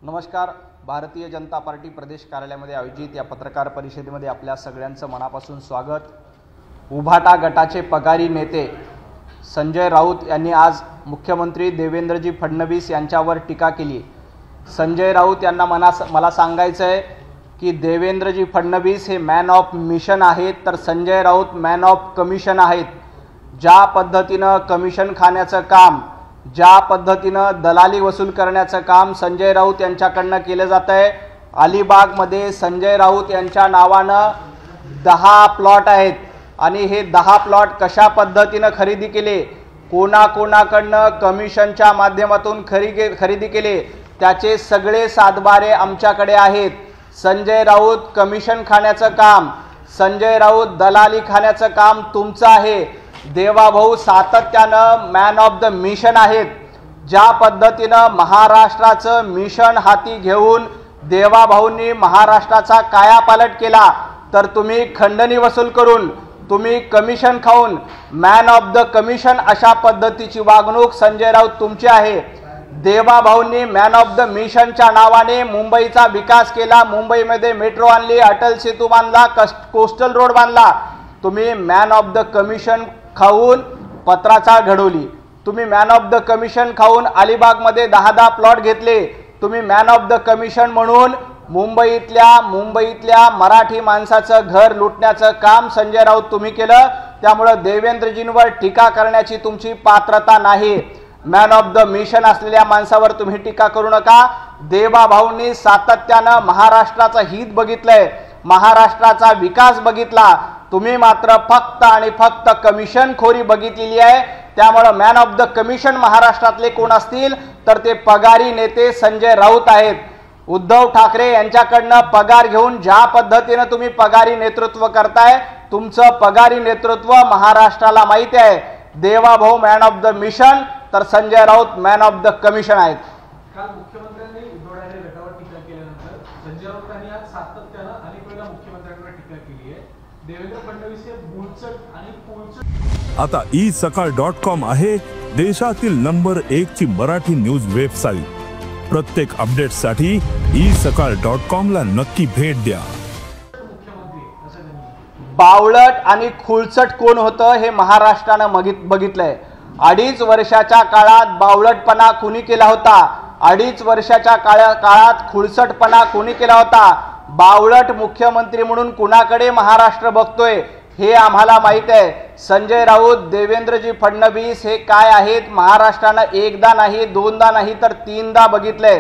नमस्कार. भारतीय जनता पार्टी प्रदेश कार्यालयामध्ये आयोजित या पत्रकार परिषदेमध्ये आपल्या सगळ्यांचं मनापासून स्वागत. उभाटा गटाचे पगारी नेते संजय राऊत यांनी आज मुख्यमंत्री देवेंद्रजी फडणवीस यांच्यावर टीका केली. संजय राऊत यांना मला सांगायचं आहे की देवेंद्रजी फडणवीस हे मॅन ऑफ मिशन आहेत, तर Sanjay Raut man of commission आहेत. ज्या पद्धतीनं कमिशन खाण्याचं काम, ज्या पद्धतीनं दलाली वसूल करण्याचं काम संजय राऊत यांच्याकडनं केलं जात आहे. अलिबागमध्ये संजय राऊत यांच्या नावानं 10 प्लॉट आहेत आणि हे 10 प्लॉट कशा पद्धतीनं खरेदी केले, कोणाकोणाकडनं कमिशनच्या माध्यमातून खरेदी केले, त्याचे सगळे सातबारे आमच्याकडे आहेत. संजय राऊत कमिशन खाण्याचं काम, संजय राऊत दलाली खाण्याचं काम तुमचं आहे. देवाभाऊ सातत्यानं मॅन ऑफ द मिशन आहेत. ज्या पद्धतीनं महाराष्ट्राचं मिशन हाती घेऊन देवाभाऊंनी महाराष्ट्राचा कायापालट केला, तर तुम्ही खंडणी वसूल करून, तुम्ही कमिशन खाऊन मॅन ऑफ द कमिशन अशा पद्धतीची वागणूक संजय राऊत तुमची आहे. देवाभाऊंनी मॅन ऑफ द मिशनच्या नावाने मुंबईचा विकास केला, मुंबईमध्ये मेट्रो आणली, अटल सेतू बांधला, कोस्टल रोड बांधला. तुम्ही मॅन ऑफ द कमिशन खाऊन पत्राचा घडवली. तुम्ही मॅन ऑफ द कमिशन खाऊन अलिबागमध्ये 10 प्लॉट घेतले. तुम्ही मॅन ऑफ द कमिशन म्हणून मुंबईतल्या मराठी माणसाचं घर लुटण्याचं काम संजय राऊत तुम्ही केलं. त्यामुळे देवेंद्रजींवर टीका करण्याची तुमची पात्रता नाही. मॅन ऑफ द मिशन असलेल्या माणसावर तुम्ही टीका करू नका. देवाभाऊंनी सातत्यानं महाराष्ट्राचं हित बघितलंय, महाराष्ट्राचा विकास बघितला. तुम्ही मात्र फक्त आणि फक्त कमिशन खोरी बघितलेली आहे. त्यामुळे मॅन ऑफ द कमिशन महाराष्ट्रातले कोण असतील तर ते पगारी नेते संजय राऊत आहेत. उद्धव ठाकरे यांच्याकडनं पगार घेऊन ज्या पद्धतीनं तुम्ही पगारी नेतृत्व करताय, तुमचं पगारी नेतृत्व महाराष्ट्राला माहिती आहे. Devabhau man of the mission, तर Sanjay Raut man of the commission आहेत. काल मुख्यमंत्र्यांनी उद्धव ठाकरे गटावर टीका केल्यानंतर संजय राऊतांनी आज सातत्यानं अनेक वेळा मुख्यमंत्र्यांवर टीका केली आहे. देवेंद्र फडणवीस हे मूळचट आणि पोळचट. आता isakal.com आहे देशातील नंबर 1 ची मराठी न्यूज वेबसाईट. प्रत्येक अपडेटसाठी isakal.com ला नक्की भेट द्या. बावळट आणि खुळचट कोण होतं हे महाराष्ट्रानं बघितलंय. 2.5 वर्षाच्या काळात बावळटपणा कोणी केला होता, 2.5 वर्षाच्या काळात खुळचटपणा कोणी केला होता. बावळट मुख्यमंत्री म्हणून कुणाकडे महाराष्ट्र बघतोय हे आम्हाला माहित आहे. संजय राऊत, देवेंद्रजी फडणवीस हे काय आहेत महाराष्ट्रानं एकदा नाही, दोनदा नाही, तर 3दा बघितलंय.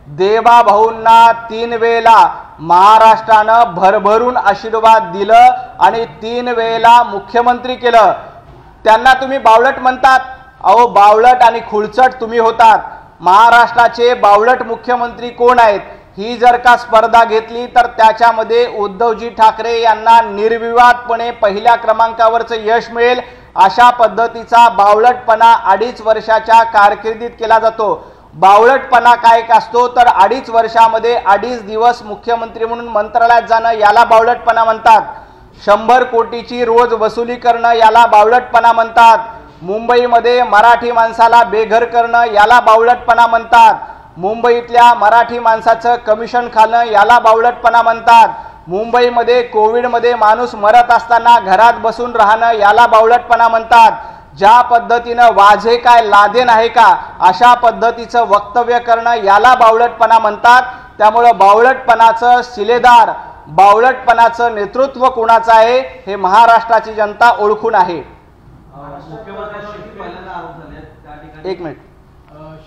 देवाभाऊंना 3 वेळेला महाराष्ट्रानं भरभरून आशीर्वाद दिलं आणि 3 वेळेला मुख्यमंत्री केलं. त्यांना तुम्ही बावळट म्हणतात. अहो, बावळट आणि खुळचट तुम्ही होतात. महाराष्ट्राचे बावळट मुख्यमंत्री कोण आहेत ही जर का स्पर्धा घेतली तर त्याच्यामध्ये उद्धवजी ठाकरे यांना निर्विवादपणे पहिल्या क्रमांकावरचं यश मिळेल. अशा पद्धतीचा बावळटपणा 2.5 वर्षाच्या कारकिर्दीत केला जातो. बावळटपणा काय असतो तर 2.5 वर्षामध्ये 2.5 दिवस मुख्यमंत्री म्हणून मंत्रालयात जाणं याला बावळटपणा म्हणतात. 100 कोटीची रोज वसुली करणं याला बावळटपणा म्हणतात. मुंबईमध्ये मराठी माणसाला बेघर करणं याला बावळटपणा म्हणतात. मुंबईतल्या मराठी माणसाचं कमिशन खाणं याला बावळटपणा म्हणतात. मुंबईमध्ये कोविडमध्ये माणूस मरत असताना घरात बसून राहणं याला बावळटपणा म्हणतात. ज्या पद्धतीनं वाझे काय लादेन आहे का अशा पद्धतीचं वक्तव्य करणं याला बावळटपणा म्हणतात. त्यामुळे बावळटपणाचं शिलेदार, बावळटपणाचं नेतृत्व कोणाचं आहे हे महाराष्ट्राची जनता ओळखून आहे. एक मिनिट.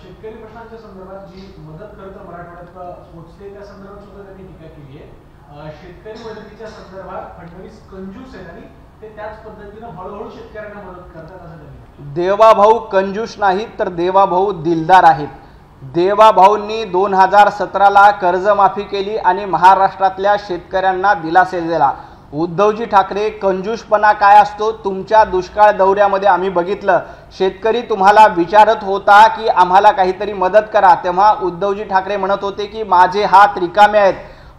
शेतकरी प्रश्नांच्या संदर्भात जी मदत करतं मराठवाड्यात पोहोचते त्या संदर्भात सुद्धा त्यांनी टीका केली आहे. शेतकरी मदतीच्या संदर्भात फडणवीस कंजूस आहेत आणि ते त्याच पद्धतीनं हळूहळू शेतकऱ्यांना मदत करतात असं त्यांनी. देवाभाऊ कंजूस नाहीत तर देवाभाऊ दिलदार आहेत. देवाभाऊंनी 2017ला कर्जमाफी केली आणि महाराष्ट्रातल्या शेतकऱ्यांना दिलासा दिला. उद्धवजी ठाकरे कंजूसपणा काय असतो तुमच्या दुष्काळ दौऱ्यामध्ये आम्ही बघितलं. शेतकरी तुम्हाला विचारत होता की आम्हाला काहीतरी मदत करा, तेव्हा उद्धवजी ठाकरे म्हणत होते की माझे हात रिकामे आहेत,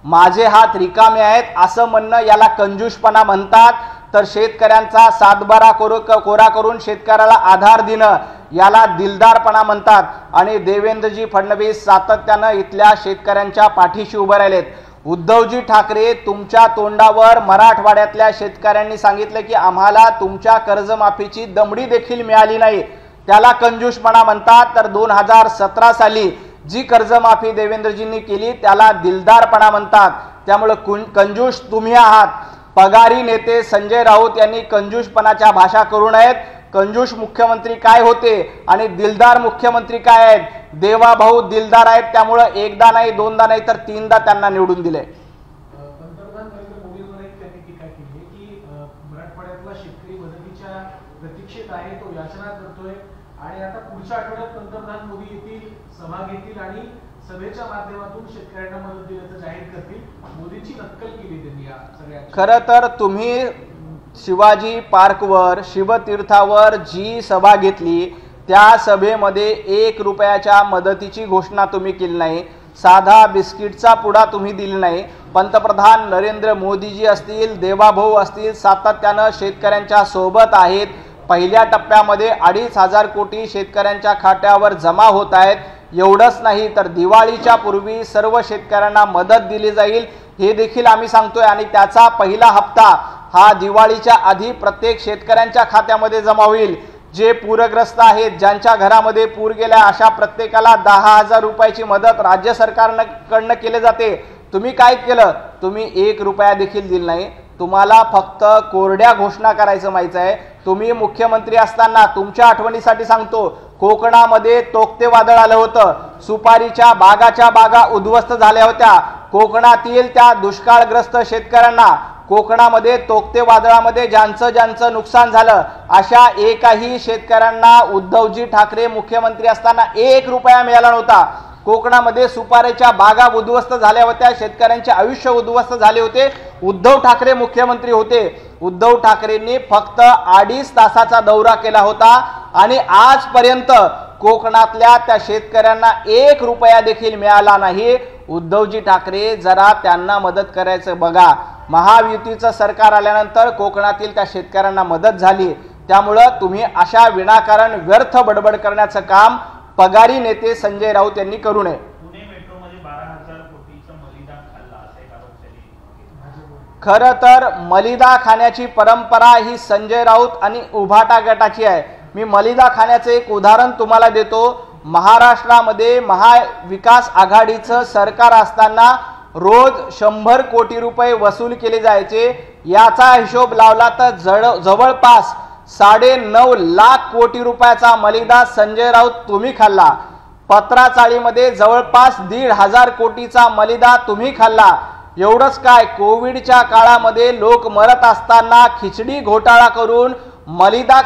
माझे हात रिकामे आहेत असं म्हणणं याला कंजूसपणा म्हणतात. तर शेतकऱ्यांचा सातबारा कोरा करून शेतकऱ्याला आधार देणं याला दिलदारपणा म्हणतात आणि देवेंद्रजी फडणवीस सातत्यानं इथल्या शेतकऱ्यांच्या पाठीशी उभे राहिलेत। उद्धवजी ठाकरे तुमच्या तोंडावर मराठवाड्यातल्या शेतकऱ्यांनी सांगितलं की आम्हाला तुमच्या कर्जमाफीची दमडी देखील मिळाली नाही, त्याला कंजूसपणा म्हणतात। तर 2017 साली जी कर्जमाफी देवेंद्रजींनी केली त्याला दिलदारपणा म्हणतात। त्यामुळे कंजूस तुम्ही आहात। पगारी नेते संजय राऊत यांनी कंजूसपणाच्या भाषा करू नयेत। कंजूस मुख्यमंत्री काय होते आणि दिलदार मुख्यमंत्री काय आहेत? देवाभाऊ दिलदार आहेत, त्यामुळे एकदा नाही दोनदा नाही तर तीनदा त्यांना निवडून दिले। पंतप्रधान नरेंद्र मोदींवर एक त्यांनी टीका केली आहे की मराठवाड्यातला शेतकरी मदतीच्या प्रतीक्षेत आहे, तो याचना करतोय आणि आता पुढच्या आठवड्यात पंतप्रधान मोदी येतील, सभा घेतील आणि सभेच्या माध्यमातून शेतकऱ्यांना मदत दिल्याचं जाहीर करतील। मोदींची नक्कल केली त्यांनी या सगळ्या। खरं तर तुम्ही शिवाजी पार्कवर शिवतीर्थावर जी सभा घेतली त्या सभेमध्ये 1 रुपयाच्या मदतीची घोषणा तुम्ही केली नाही, साधा बिस्किटचा पुडा तुम्ही दिला नाही। पंतप्रधान नरेंद्र मोदीजी असतील, देवाभाऊ असतील, सातत्यानं शेतकऱ्यांच्या सोबत आहेत। पहिल्या टप्प्यामध्ये 2,500 कोटी शेतकऱ्यांच्या खात्यावर जमा होत आहेत। एवढंच नाही तर दिवाळीच्या पूर्वी सर्व शेतकऱ्यांना मदत दिली जाईल हे देखील आम्ही सांगतोय आणि त्याचा पहिला हप्ता हा दिवाळीच्या आधी प्रत्येक शेतकऱ्यांच्या खात्यामध्ये जमा होईल। जे पूरग्रस्त आहेत, ज्यांच्या घरामध्ये पूर गेला, अशा प्रत्येकाला 10,000 रुपयाची मदत राज्य सरकारकडनं केली जाते। तुम्ही काय केलं? तुम्ही 1 रुपया देखील दिला नाही। तुम्हाला फक्त कोरड्या घोषणा करायचं माहिती आहे। तुम्ही मुख्यमंत्री असताना तुमच्या आठवणीसाठी सांगतो, कोकणामध्ये तोक्ते वादळ आलं होतं, सुपारीच्या बागा उद्ध्वस्त झाल्या होत्या। कोकणातील त्या दुष्काळग्रस्त शेतकऱ्यांना कोकणामध्ये तोक्ते वादळामध्ये ज्यांचं नुकसान झालं अशा एकाही शेतकऱ्यांना उद्धवजी ठाकरे मुख्यमंत्री असताना 1 रुपया मिळाला नव्हता। कोकणामध्ये सुपारीच्या बागा उद्ध्वस्त झाल्या होत्या, शेतकऱ्यांचे आयुष्य उद्ध्वस्त झाले होते, उद्धव ठाकरे मुख्यमंत्री होते। उद्धव ठाकरेंनी फक्त 2.5 तासाचा दौरा केला होता आणि आजपर्यंत कोकणातल्या त्या शेतकऱ्यांना 1 रुपया देखील मिळाला नाही। उद्धवजी ठाकरे जरा त्यांना मदत करायचं बघा। महायुतीचं सरकार आल्यानंतर कोकणातील त्या शेतकऱ्यांना मदत झाली, त्यामुळे तुम्ही अशा विनाकारण व्यर्थ बडबड करण्याचं काम पगारी नेते संजय राऊत यांनी करू नये। पुणे मेट्रोमध्ये 12,000 कोटीचा मलिदा खाल्ला असे आरोप खरं तर मलिदा खाण्याची परंपरा ही संजय राऊत आणि उभाटा गटाची आहे। मी मलिदा खाण्याचं एक उदाहरण तुम्हाला देतो। महाराष्ट्रामध्ये महाविकास आघाडीचं सरकार असताना रोज 100 कोटी रुपये वसूल केले जायचे। याचा हिशोब लावला तर जवळपास 9.5 लाख कोटी रुपयाचा मलिदा संजय राऊत तुम्ही खाल्ला। पत्राचाळीमध्ये जवळपास 1,500 कोटीचा मलिदा तुम्ही खाल्ला। एवढंच काय, कोविडच्या काळामध्ये लोक मरत असताना खिचडी घोटाळा करून मलिदा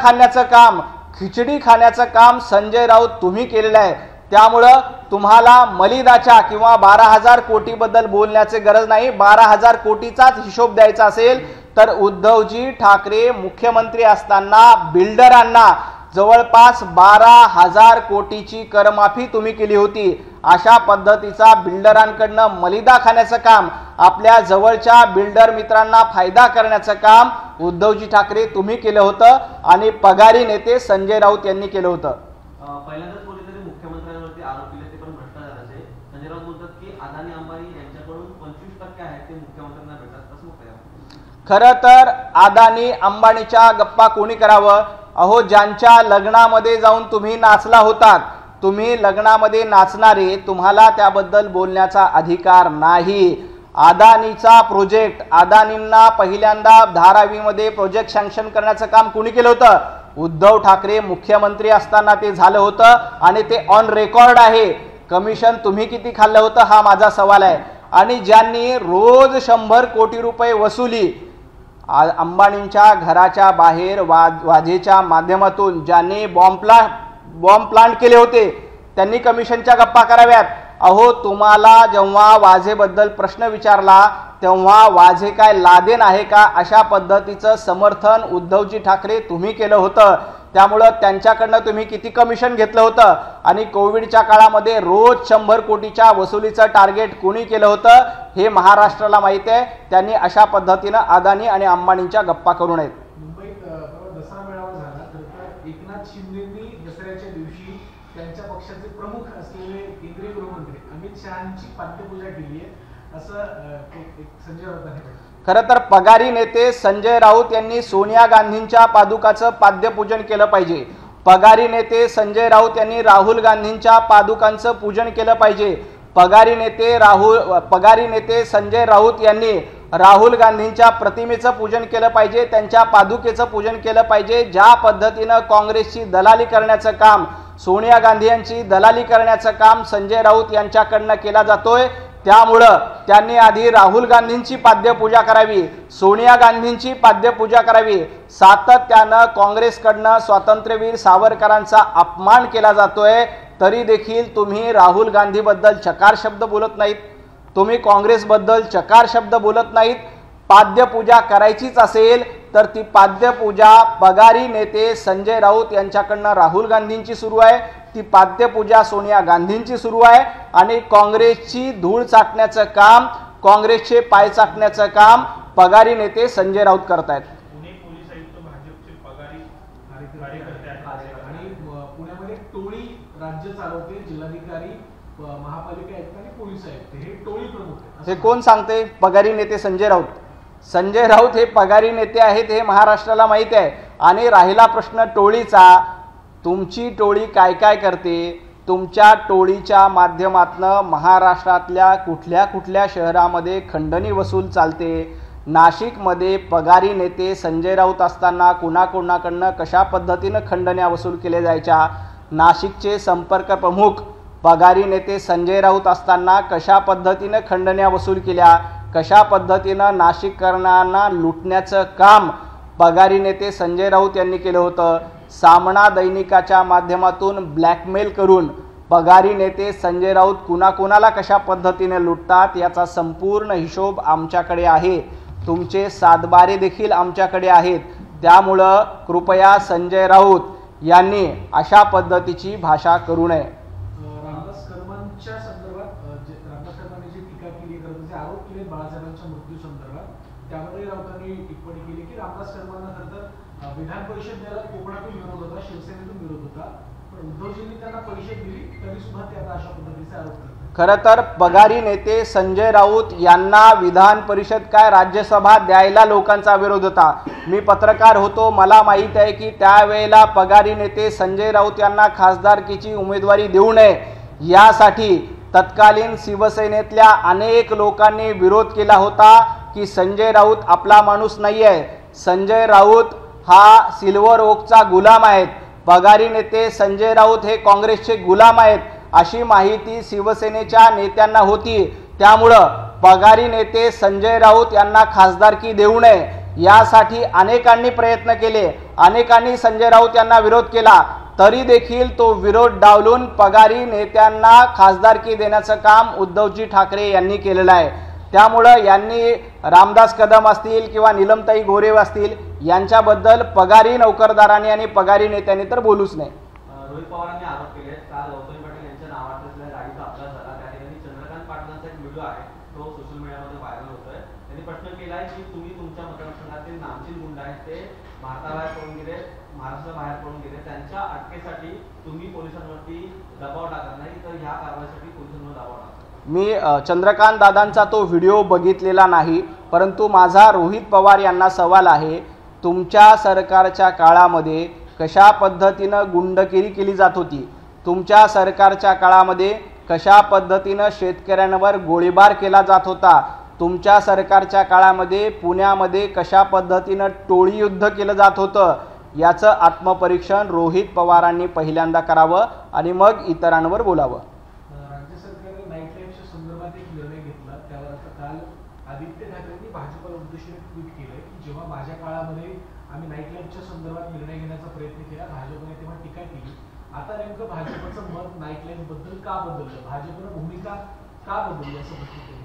खिचडी खाण्याचं काम संजय राऊत तुम्ही केलेलं आहे। त्यामुळं तुम्हाला मलिदाच्या किंवा 12,000 कोटीबद्दल बोलण्याची गरज नाही। 12,000 कोटीचाच हिशोब द्यायचा असेल तर उद्धवजी ठाकरे मुख्यमंत्री असताना बिल्डरांना जवळपास 12,000 कोटीची करमाफी तुम्ही केली होती। अशा पद्धतीचा बिल्डरांकडनं मलिदा खाण्याचं काम, आपल्या जवळच्या बिल्डर मित्रांना फायदा करण्याचं काम उद्धवजी ठाकरे तुम्ही केलं होतं आणि पगारी नेते संजय राऊत यांनी केलं होतं। पहिल्यांदाच कोणीतरी मुख्यमंत्र्यांवरती आरोप केले, ते पण भ्रष्टाचाराचे। संजय राऊत म्हणतात की अदानी अंबानी यांच्याकडून 25% आहे ते मुख्यमंत्र्यांना भेटतात, कसं होतं? खरं तर अदानी अंबानीच्या गप्पा कोणी करावं? अहो, ज्यांच्या लग्नामध्ये जाऊन तुम्ही नाचला होतात, तुम्ही लग्नामध्ये नाचणारे, तुम्हाला त्याबद्दल बोलण्याचा अधिकार नाही। अदानीचा प्रोजेक्ट, अदानींना पहिल्यांदा धारावीमध्ये प्रोजेक्ट सँक्शन करण्याचं काम कोणी केलं होतं? उद्धव ठाकरे मुख्यमंत्री असताना ते झालं होतं आणि ते ऑन रेकॉर्ड आहे। कमिशन तुम्ही किती खाल्लं होतं हा माझा सवाल आहे। आणि ज्यांनी रोज 100 कोटी रुपये वसुली अंबानींच्या घराच्या बाहेर वाजेच्या माध्यमातून ज्यांनी बॉम्ब प्लांट केले होते त्यांनी कमिशनच्या गप्पा कराव्यात। अहो, तुम्हाला जेव्हा वाजेबद्दल प्रश्न विचारला तेव्हा वाजे काय लादेन आहे का, अशा पद्धतीचं समर्थन उद्धवजी ठाकरे तुम्ही केलं होतं। त्यामुळे त्यांच्याकडनं तुम्ही किती कमिशन घेतलं होतं आणि कोविडच्या काळामध्ये रोज 100 कोटीच्या वसुलीचं टार्गेट कोणी केलं होतं हे महाराष्ट्राला माहिती आहे। त्यांनी अशा पद्धतीनं अदानी आणि अंबानींच्या गप्पा करू नयेत। मुंबईत दसरा मेळावा झाला तर एकनाथ शिंदेंनी दसऱ्याच्या अमित शहांची पाद्यपूजा केली आहे असं एक संजय राऊतांनी म्हटलं. खरं तर पगारी नेते संजय राऊत यांनी सोनिया गांधींच्या पादुकाचं पाद्यपूजन केलं पाहिजे. पगारी नेते संजय राऊत यांनी राहुल गांधींच्या पादुकांचं पूजन केलं पाहिजे. पगारी नेते संजय राऊत यांनी राहुल गांधींच्या प्रतिमेचं पूजन केलं पाहिजे, त्यांच्या पादुकेचं पूजन केलं पाहिजे. ज्या पद्धतीनं काँग्रेसची दलाली करण्याचं काम, सोनिया गांधी यांची दलाली करण्याचं काम संजय राऊत यांच्याकडनं केला जातोय, त्यामुळं त्यांनी आधी राहुल गांधींची पाद्यपूजा करावी, सोनिया गांधींची पाद्यपूजा करावी. सातत्यानं काँग्रेसकडनं स्वातंत्र्यवीर सावरकरांचा अपमान केला जातोय, तरी देखील तुम्ही राहुल गांधीबद्दल चकार शब्द बोलत नाहीत, तुम्ही काँग्रेसबद्दल चकार शब्द बोलत नाहीत. पाद्यपूजा करायचीच असेल तर ती पाद्यपूजा पगारी नेते संजय राऊत यांच्याकडनं राहुल गांधींची सुरू आहे, ती पाद्यपूजा सोनिया गांधींची सुरू आहे आणि काँग्रेसची धूळ चाटण्याचं काम, काँग्रेसचे पाय चाटण्याचं काम पगारी नेते संजय राऊत करतायत. पुणे पोलीस आयुक्त भाजपचे पगारी कार्यकर्ते आहेत आणि पुण्यामध्ये टोळी राज्य चालवते, जिल्हाधिकारी, महापालिका आयुक्त आणि पोलीस आयुक्त हे टोळी प्रमुख आहेत. हे कोण सांगते? पगारी नेते संजय राऊत. संजय राऊत हे पगारी नेते आहेत हे महाराष्ट्राला माहिती आहे. आणि राहिला प्रश्न टोळीचा, तुमची टोळी काय काय करते? तुमच्या टोळीच्या माध्यमातनं महाराष्ट्रातल्या कुठल्या कुठल्या शहरामध्ये खंडणी वसूल चालते? नाशिकमध्ये पगारी नेते संजय राऊत असताना कुणाकुणाकडनं कशा पद्धतीनं खंडण्या वसूल केल्या जायच्या? नाशिकचे संपर्क प्रमुख पगारी नेते संजय राऊत असताना कशा पद्धतीनं खंडण्या वसूल केल्या? कशा पद्धतीनं नाशिककरांना लुटण्याचं काम पगारी नेते संजय राऊत यांनी केलं होतं? सामना दैनिकाच्या माध्यमातून ब्लॅकमेल करून पगारी नेते संजय राऊत कुणाकुणाला कशा पद्धतीने लुटतात याचा संपूर्ण हिशोब आमच्याकडे आहे. तुमचे सातबारे देखील आमच्याकडे आहेत. त्यामुळं कृपया संजय राऊत यांनी अशा पद्धतीची भाषा करू नये. रामदास कर्मांच्या संदर्भात रामदास कर्मांनी जी टीका केली, जे आरोप केले बाळासाहेबांच्या मृत्यू संदर्भात, त्यामध्ये राऊतांनी टिप्पणी केली की रामदास कर्मांना खरं तर विधान परिषदेला कोकणातून विरोध होता, शिवसेनेतून विरोध होता, पण उद्धवजींनी त्यांना परिषद दिली तरी सुद्धा ते आता अशा पद्धतीचे आरोप करतात. खरं तर पगारी नेते संजय राऊत यांना विधान परिषद काय राज्यसभा द्यायला लोकांचा विरोध होता. मी पत्रकार होतो, मला माहीत आहे की त्यावेळेला पगारी नेते संजय राऊत यांना खासदारकीची उमेदवारी देऊ नये यासाठी तत्कालीन शिवसेनेतल्या अनेक लोकांनी विरोध केला होता की संजय राऊत आपला माणूस नाही आहे, संजय राऊत हा सिल्वर ओकचा गुलाम आहेत, पगारी नेते संजय राऊत हे काँग्रेसचे गुलाम आहेत अशी माहिती शिवसेनेच्या नेत्यांना होती. त्यामुळं पगारी नेते संजय राऊत यांना खासदारकी देऊ नये यासाठी अनेकांनी प्रयत्न केले, अनेकांनी संजय राऊत यांना विरोध केला, तरी देखील तो विरोध डावलून पगारी नेत्यांना खासदारकी देण्याचं काम उद्धवजी ठाकरे यांनी केलेलं आहे. त्यामुळं यांनी रामदास कदम असतील किंवा नीलमताई गोरे असतील यांच्याबद्दल पगारी नोकरदारांनी आणि पगारी नेत्यांनी तर बोलूच नाही. रोहित पवारांनी आरोप केले काल गौतमी पाटील यांच्या नावात असलेल्या गाडीचा अपघात झाला, त्या ठिकाणी चंद्रकांत पाटलांचा एक व्हिडिओ आहे, तो सोशल मीडियामध्ये व्हायरल होतोय. त्यांनी प्रश्न केलाय की तुम्ही तुमच्या मतदारसंघातील नामचीन गुंड आहेत ते भारताबाहेर पळून गेले, महाराष्ट्राबाहेर पळून गेले, त्यांच्या अटकेसाठी तुम्ही पोलिसांवरती दबाव टाकत नाही, तर ह्या कारवाईसाठी पोलिसांवर दबाव टाकता. मी चंद्रकांत दादांचा तो व्हिडिओ बघितलेला नाही, परंतु माझा रोहित पवार यांना सवाल आहे, तुमच्या सरकारच्या काळामध्ये कशा पद्धतीनं गुंडगिरी केली जात होती? तुमच्या सरकारच्या काळामध्ये कशा पद्धतीनं शेतकऱ्यांवर गोळीबार केला जात होता? तुमच्या सरकारच्या काळामध्ये पुण्यामध्ये कशा पद्धतीनं टोळी युद्ध केलं जात होतं? याचं आत्मपरीक्षण रोहित पवारांनी पहिल्यांदा करावं आणि मग इतरांवर बोलावं. राज्य सरकारने नाईट लाईफच्या संदर्भात एक निर्णय घेतला, त्यावर आता काल आदित्य ठाकरेंनी भाजपला उद्देशून ट्विट केलंय की जेव्हा माझ्या काळामध्ये आम्ही नाईट लाईफच्या संदर्भात निर्णय घेण्याचा प्रयत्न केला, भाजपने तेव्हा टीका केली. आता नेमकं भाजपचं मत नाईट लाईफ बद्दल का बदललं, भाजपनं भूमिका का बदलली असं प्रश्न केला.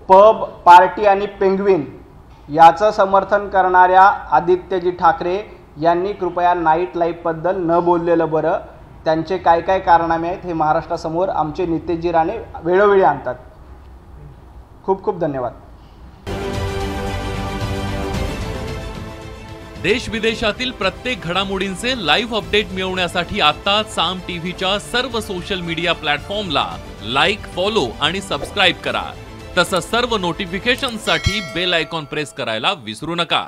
पब, पार्टी आणि पेंग्विन याचं समर्थन करणाऱ्या आदित्यजी ठाकरे यांनी कृपया नाईट लाईफबद्दल न बोललेलं बरं. त्यांचे काय काय कारनामे आहेत हे महाराष्ट्रासमोर आमचे नितेशजी राणे वेळोवेळी आणतात. खूप खूप धन्यवाद. देश विदेशातील प्रत्येक घडामोडींचे लाईव्ह अपडेट मिळवण्यासाठी आता साम टीव्हीच्या सर्व सोशल मीडिया प्लॅटफॉर्मला लाईक, फॉलो आणि सबस्क्राईब करा. तसंच सर्व नोटिफिकेशनसाठी बेल आयकॉन प्रेस करायला विसरू नका.